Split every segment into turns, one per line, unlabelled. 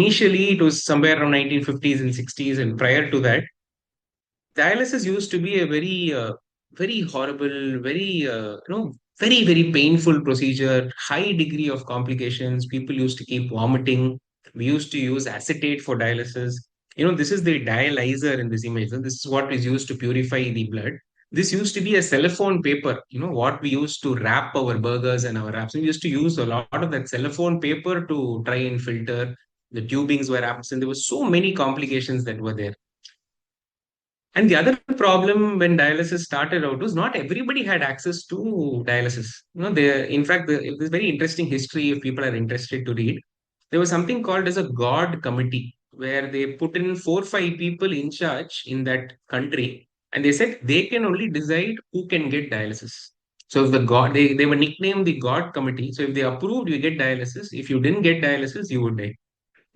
initially it was somewhere around 1950s and 60s, and prior to that, dialysis used to be a very horrible, very painful procedure, high degree of complications. People used to keep vomiting. We used to use acetate for dialysis. This is the dialyzer in this image. So this is what is used to purify the blood. This used to be a cellophane paper, what we used to wrap our burgers and our wraps. We used to use a lot of that cellophane paper to try and filter. The tubings were absent. There were so many complications that were there. And the other problem when dialysis started out was not everybody had access to dialysis. In fact, there's very interesting history if people are interested to read. There was something called as a God committee where they put in 4 or 5 people in charge in that country, and they said they can only decide who can get dialysis. So if the God, they were nicknamed the God committee. So if they approved, you get dialysis. If you didn't get dialysis, you would die.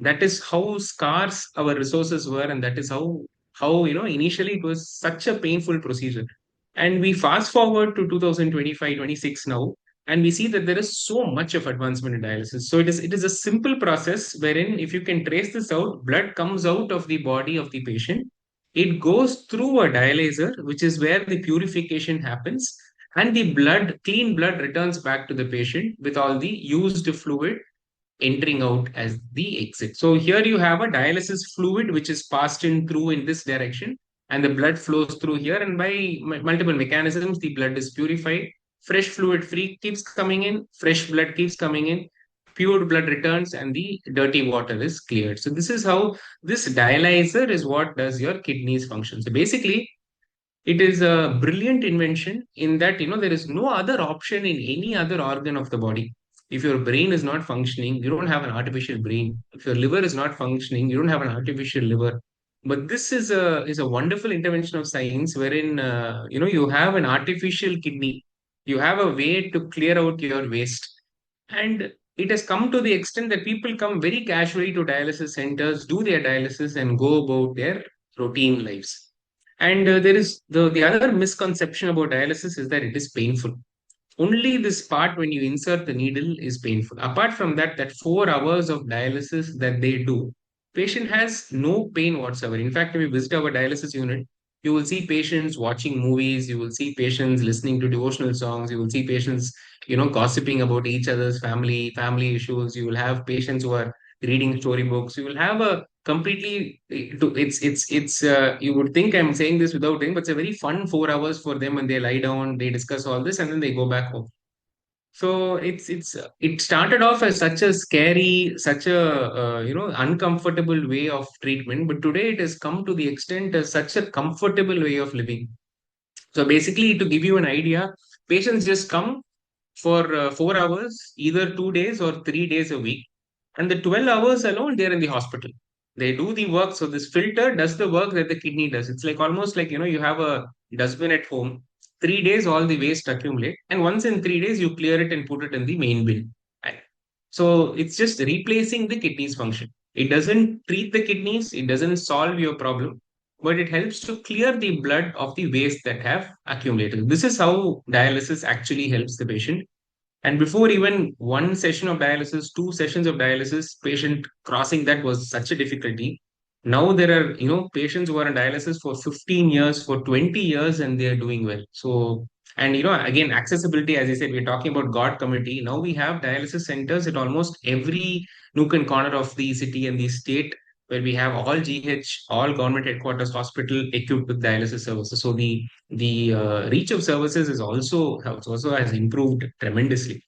That is how scarce our resources were, and that is how initially it was such a painful procedure. And we fast forward to 2025, 26 now, and we see that there is so much of advancement in dialysis. So it is a simple process wherein, if you can trace this out, blood comes out of the body of the patient. It goes through a dialyzer, which is where the purification happens, and the clean blood returns back to the patient with all the used fluid entering out as the exit. So here you have a dialysis fluid which is passed in through in this direction, and the blood flows through here, and by multiple mechanisms the blood is purified. Fresh fluid free keeps coming in, fresh blood keeps coming in, pure blood returns, and the dirty water is cleared. So this is how this dialyzer is what does your kidneys function. So basically, it is a brilliant invention in that there is no other option in any other organ of the body. If your brain is not functioning, you don't have an artificial brain. If your liver is not functioning, you don't have an artificial liver. But this is a wonderful intervention of science wherein you have an artificial kidney. You have a way to clear out your waste, and it has come to the extent that people come very casually to dialysis centers, do their dialysis, and go about their routine lives. And there is the other misconception about dialysis is that it is painful. Only this part when you insert the needle is painful. Apart from that, that 4 hours of dialysis that they do, patient has no pain whatsoever. In fact, if you visit our dialysis unit, you will see patients watching movies, you will see patients listening to devotional songs, you will see patients, gossiping about each other's family issues. You will have patients who are reading storybooks. You will have a completely it's you would think I'm saying this without doing, but it's a very fun 4 hours for them, and they lie down, they discuss all this, and then they go back home. So it started off as such a scary, such a uncomfortable way of treatment, but today it has come to the extent as such a comfortable way of living. So basically, to give you an idea, patients just come for 4 hours, either 2 days or 3 days a week, and the 12 hours alone they're in the hospital. They do the work. So this filter does the work that the kidney does. It's like almost like you have a dustbin at home. 3 days all the waste accumulate, and once in 3 days you clear it and put it in the main bin. Right? So it's just replacing the kidneys function. It doesn't treat the kidneys, it doesn't solve your problem, but it helps to clear the blood of the waste that have accumulated. This is how dialysis actually helps the patient. And before even one session of dialysis, 2 sessions of dialysis, patient crossing that was such a difficulty. Now there are, patients who are on dialysis for 15 years, for 20 years, and they are doing well. So, and again, accessibility, as I said, we're talking about God committee. Now we have dialysis centers at almost every nook and corner of the city and the state, where we have all GH, all government headquarters hospital equipped with dialysis services. So the reach of services is also has improved tremendously.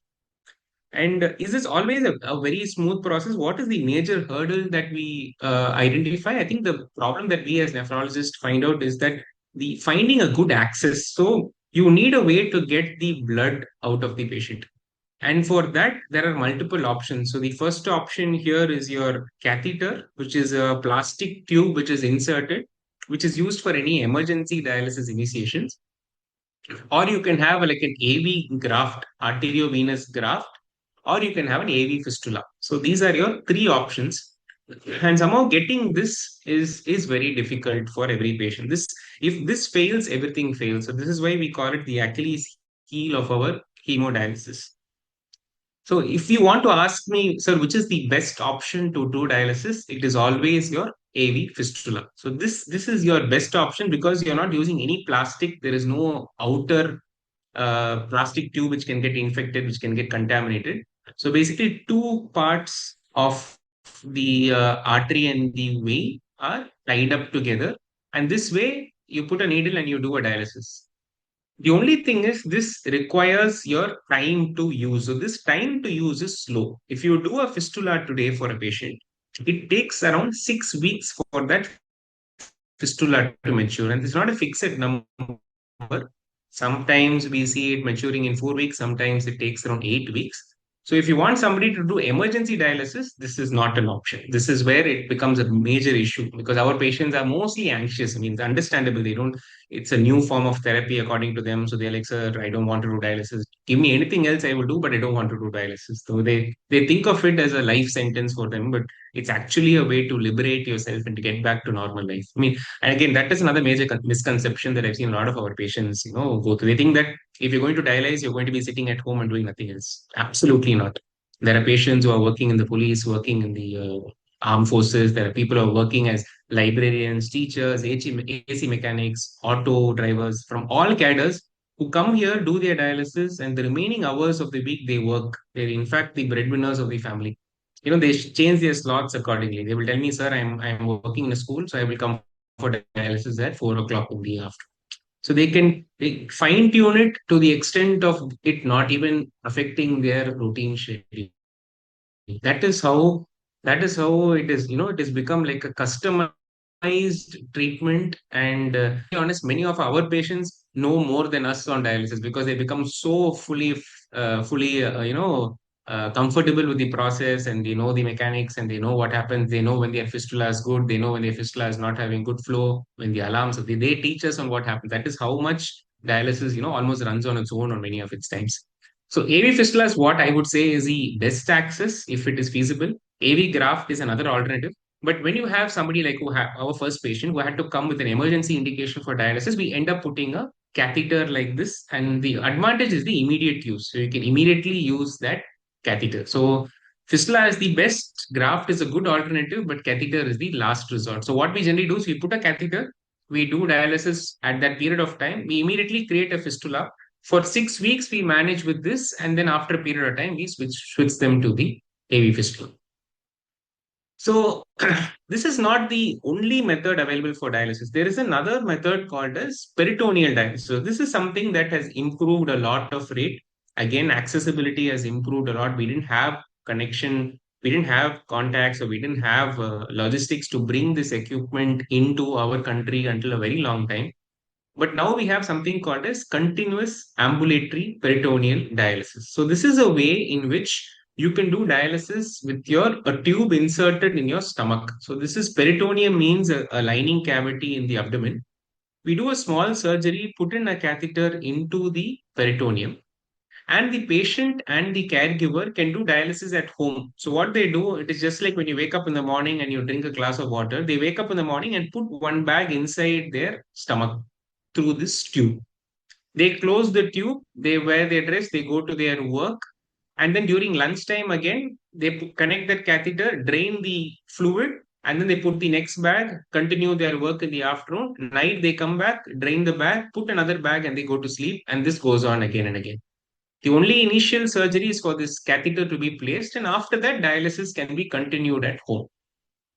And is this always a very smooth process? What is the major hurdle that we identify? I think the problem that we as nephrologists find out is that the finding a good access. So you need a way to get the blood out of the patient. And for that, there are multiple options. So the first option here is your catheter, which is a plastic tube which is inserted, which is used for any emergency dialysis initiations. Or you can have like an AV graft, arteriovenous graft, or you can have an AV fistula. So these are your three options. And somehow getting this is very difficult for every patient. If this fails, everything fails. So this is why we call it the Achilles heel of our hemodialysis. So if you want to ask me, sir, which is the best option to do dialysis, it is always your AV fistula. So this is your best option because you're not using any plastic. There is no outer plastic tube which can get infected, which can get contaminated. So basically, two parts of the artery and the vein are tied up together, and this way you put a needle and you do a dialysis. The only thing is this requires your time to use. So this time to use is slow. If you do a fistula today for a patient, it takes around 6 weeks for that fistula to mature, and it's not a fixed number. Sometimes we see it maturing in 4 weeks, sometimes it takes around 8 weeks. So if you want somebody to do emergency dialysis, this is not an option. This is where it becomes a major issue because our patients are mostly anxious. I mean, it's understandable. They don't, it's a new form of therapy according to them. So they're like, sir, I don't want to do dialysis. Give me anything else I will do, but I don't want to do dialysis. So they think of it as a life sentence for them, but it's actually a way to liberate yourself and to get back to normal life. I mean, and again, that is another major misconception that I've seen a lot of our patients, go through. They think that if you're going to dialyze, you're going to be sitting at home and doing nothing else. Absolutely not. There are patients who are working in the police, working in the armed forces. There are people who are working as librarians, teachers, AC mechanics, auto drivers from all cadres who come here, do their dialysis, and the remaining hours of the week they work. They're in fact the breadwinners of the family. They change their slots accordingly. They will tell me, sir, I'm working in a school, so I will come for dialysis at 4 o'clock in the afternoon. So they fine tune it to the extent of it not even affecting their routine schedule. That is how it is. It has become like a customized treatment. And to be honest, many of our patients know more than us on dialysis because they become so fully comfortable with the process, and they know the mechanics, and they know what happens. They know when their fistula is good. They know when their fistula is not having good flow. When the alarms, they teach us on what happens. That is how much dialysis, almost runs on its own on many of its times. So AV fistula is what I would say is the best access if it is feasible. AV graft is another alternative. But when you have somebody like our first patient who had to come with an emergency indication for dialysis, we end up putting a catheter like this. And the advantage is the immediate use. So you can immediately use that catheter. So fistula is the best, graft is a good alternative, but catheter is the last resort. So what we generally do is we put a catheter, we do dialysis at that period of time, we immediately create a fistula. For 6 weeks, we manage with this, and then after a period of time, we switch them to the AV fistula. So this is not the only method available for dialysis. There is another method called as peritoneal dialysis. So this is something that has improved a lot of rate. Again, accessibility has improved a lot. We didn't have connection, we didn't have contacts, or we didn't have logistics to bring this equipment into our country until a very long time. But now we have something called as continuous ambulatory peritoneal dialysis. So this is a way in which you can do dialysis with a tube inserted in your stomach. So this is peritoneum, means a lining cavity in the abdomen. We do a small surgery, put in a catheter into the peritoneum, and the patient and the caregiver can do dialysis at home. So what they do, it is just like when you wake up in the morning and you drink a glass of water. They wake up in the morning and put one bag inside their stomach through this tube. They close the tube, they wear their dress, they go to their work, and then during lunchtime again, they connect that catheter, drain the fluid, and then they put the next bag, continue their work in the afternoon. Night they come back, drain the bag, put another bag, and they go to sleep, and this goes on again and again. The only initial surgery is for this catheter to be placed, and after that, dialysis can be continued at home.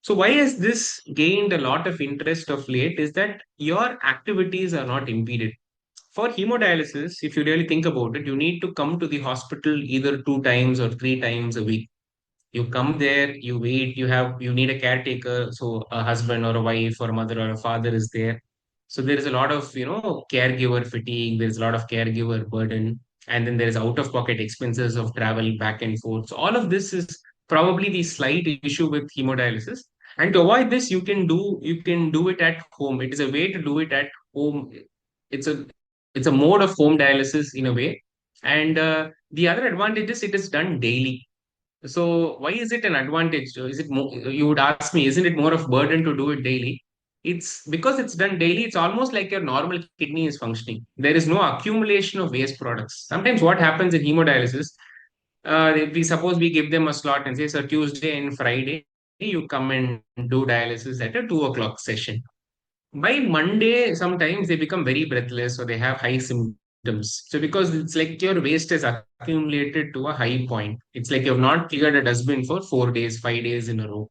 So, why has this gained a lot of interest of late is that your activities are not impeded. For hemodialysis, if you really think about it, you need to come to the hospital either 2 times or 3 times a week. You come there, you wait, you need a caretaker, so a husband or a wife or a mother or a father is there. So there is a lot of caregiver fatigue, there's a lot of caregiver burden, and then there is out of pocket expenses of travel back and forth. So all of this is probably the slight issue with hemodialysis. And to avoid this, you can do it at home. It is a way to do it at home. It's a it's a mode of home dialysis in a way. And the other advantage is it is done daily. So why is it an advantage? Is it more, you would ask me, isn't it more of burden to do it daily? It's because it's done daily, it's almost like your normal kidney is functioning. There is no accumulation of waste products. Sometimes what happens in hemodialysis, We suppose we give them a slot and say, so Tuesday and Friday, you come and do dialysis at a 2 o'clock session. By Monday, sometimes they become very breathless or they have high symptoms. So because it's like your waste is accumulated to a high point. It's like you've not cleared a dustbin for 4 days, 5 days in a row.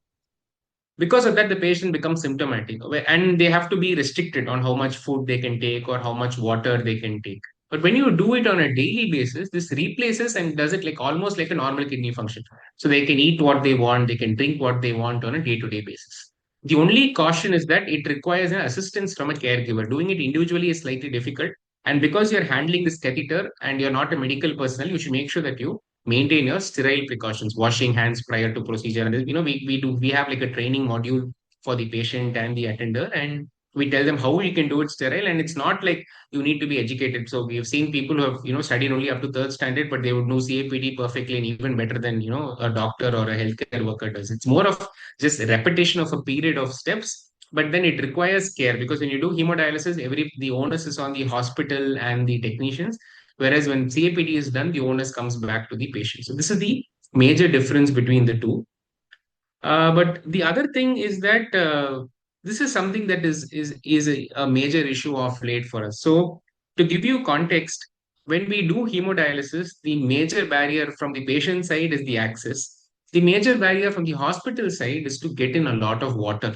Because of that, the patient becomes symptomatic and they have to be restricted on how much food they can take or how much water they can take. But when you do it on a daily basis, this replaces and does it like almost like a normal kidney function. So they can eat what they want, they can drink what they want on a day to day basis. The only caution is that it requires an assistance from a caregiver. Doing it individually is slightly difficult. And because you're handling this catheter and you're not a medical personnel, you should make sure that you maintain your sterile precautions, washing hands prior to procedure. And we have like a training module for the patient and the attender, and we tell them how you can do it sterile. And it's not like you need to be educated. So we have seen people who have studied only up to third standard, but they would know CAPD perfectly and even better than a doctor or a healthcare worker does. It's more of just repetition of a period of steps. But then it requires care because when you do hemodialysis, the onus is on the hospital and the technicians. Whereas when CAPD is done, the onus comes back to the patient. So this is the major difference between the two. But the other thing is that this is something that is a major issue of late for us. So to give you context, when we do hemodialysis, the major barrier from the patient side is the access. The major barrier from the hospital side is to get in a lot of water.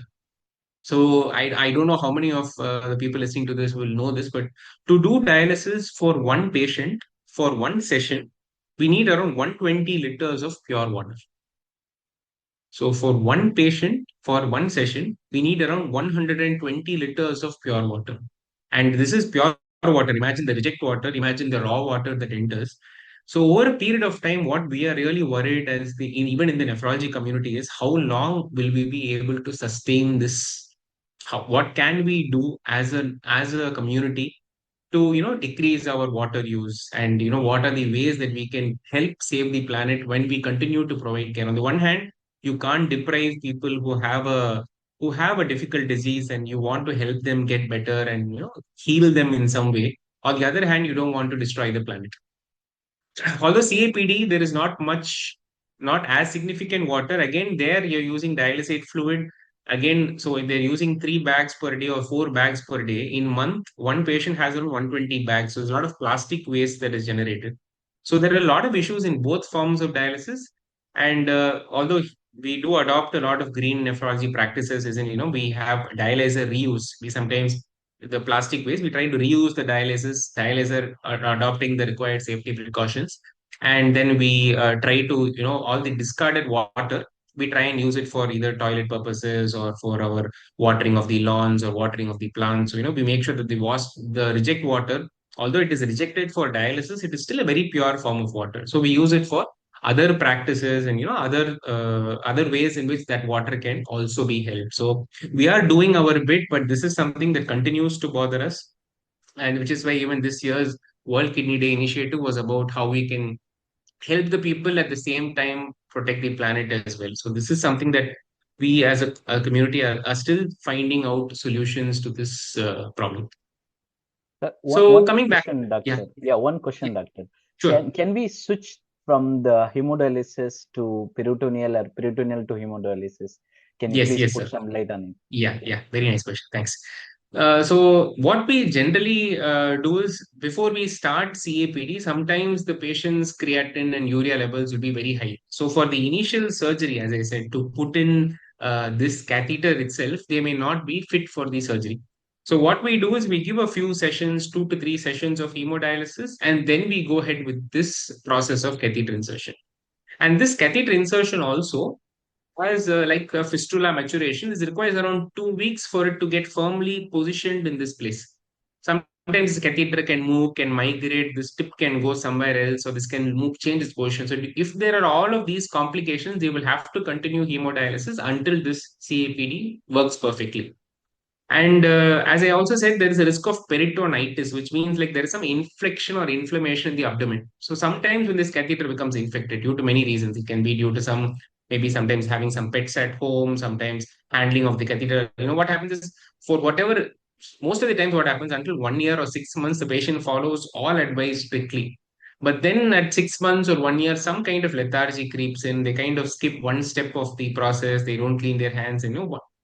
So I don't know how many of the people listening to this will know this, but to do dialysis for one patient for one session, we need around 120 liters of pure water. So for one patient for one session, we need around 120 liters of pure water. And this is pure water. Imagine the reject water, imagine the raw water that enters. So over a period of time, what we are really worried as even in the nephrology community is how long will we be able to sustain this? What can we do as a community to decrease our water use, and what are the ways that we can help save the planet when we continue to provide care. On the one hand, you can't deprive people who have a difficult disease and you want to help them get better and heal them in some way. On the other hand, you don't want to destroy the planet. Although CAPD, there is not much, not as significant water. Again, there you're using dialysate fluid. Again, so they're using 3 bags per day or 4 bags per day. In month, one patient has around 120 bags. So there's a lot of plastic waste that is generated. So there are a lot of issues in both forms of dialysis. And although we do adopt a lot of green nephrology practices, is in, we have dialyzer reuse. We sometimes the plastic waste, we try to reuse the dialyzer adopting the required safety precautions. And then we try to, all the discarded water, we try and use it for either toilet purposes or for our watering of the lawns or watering of the plants. So, we make sure that the reject water, although it is rejected for dialysis, it is still a very pure form of water. So we use it for other practices and other ways in which that water can also be held. So we are doing our bit, but this is something that continues to bother us, and which is why even this year's World Kidney Day initiative was about how we can help the people at the same time protect the planet as well. So this is something that we as a community are still finding out solutions to this problem.
One
So
one
coming back,
question,
yeah,
doctor. Yeah, one
yeah,
question, doctor.
sure.
Can we switch from the hemodialysis to peritoneal or peritoneal to hemodialysis? Can you
Yes,
please
yes,
put
sir.
some light on it?
Yeah, yeah, very nice question. Thanks. So what we generally do is before we start CAPD, sometimes the patient's creatinine and urea levels will be very high. So for the initial surgery, as I said, to put in this catheter itself, they may not be fit for the surgery. So what we do is we give a few sessions, 2 to 3 sessions of hemodialysis, and then we go ahead with this process of catheter insertion. And this catheter insertion also as like a fistula maturation, it requires around 2 weeks for it to get firmly positioned in this place. Sometimes the catheter can move, can migrate, this tip can go somewhere else, or this can move, change its position. So if there are all of these complications, they will have to continue hemodialysis until this CAPD works perfectly. And as I also said, there is a risk of peritonitis, which means like there is some infection or inflammation in the abdomen. So sometimes when this catheter becomes infected due to many reasons, it can be due to maybe sometimes having some pets at home, sometimes handling of the catheter. What happens is for whatever, most of the times what happens until 1 year or 6 months, the patient follows all advice strictly. But then at 6 months or 1 year, some kind of lethargy creeps in. They kind of skip one step of the process. They don't clean their hands, and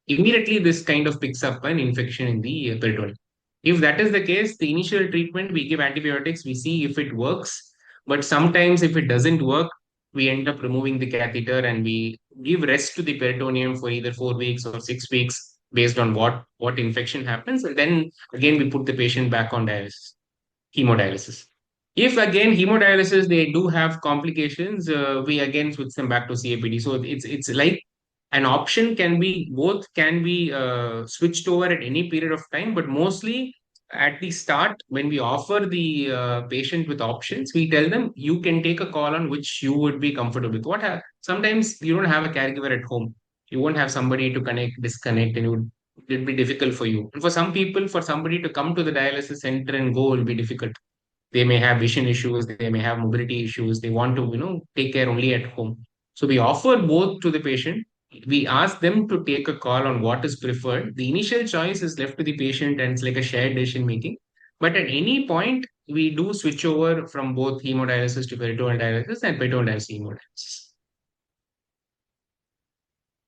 immediately this kind of picks up an infection in the peritoneum. If that is the case, the initial treatment, we give antibiotics, we see if it works. But sometimes if it doesn't work, we end up removing the catheter and we give rest to the peritoneum for either 4 weeks or 6 weeks based on what infection happens. And then again, we put the patient back on dialysis, hemodialysis. If again hemodialysis they do have complications, we again switch them back to CAPD. So it's like an option can be both can be switched over at any period of time, but mostly at the start when we offer the patient with options, we tell them you can take a call on which you would be comfortable with. Sometimes you don't have a caregiver at home, you won't have somebody to connect, disconnect, and it'd be difficult for you. And for some people, for somebody to come to the dialysis center and go will be difficult. They may have vision issues, they may have mobility issues, they want to take care only at home. So we offer both to the patient. We ask them to take a call on what is preferred. The initial choice is left to the patient and it's like a shared decision making. But at any point we do switch over from both hemodialysis to peritoneal dialysis and peritoneal dialysis to hemodialysis.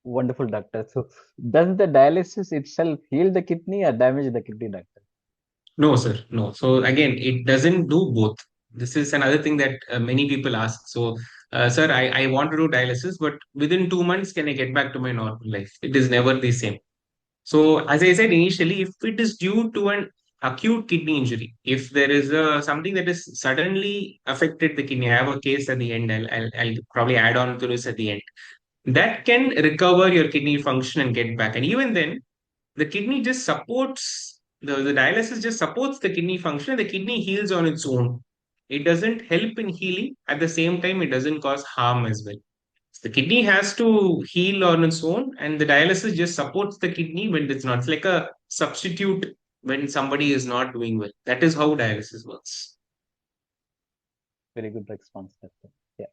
Wonderful, doctor. So, does the dialysis itself heal the kidney or damage the kidney, doctor?
No, sir. No. So again, it doesn't do both. This is another thing that many people ask. So, sir, I want to do dialysis, but within 2 months, can I get back to my normal life? It is never the same. So, as I said initially, if it is due to an acute kidney injury, if there is something that is suddenly affected the kidney, I have a case at the end. I'll probably add on to this at the end. That can recover your kidney function and get back. And even then, the kidney just supports the dialysis just supports the kidney function. The kidney heals on its own. It doesn't help in healing. At the same time, it doesn't cause harm as well. The kidney has to heal on its own, and the dialysis just supports the kidney when it's not. It's like a substitute when somebody is not doing well. That is how dialysis works.
Very good response, doctor. Yeah.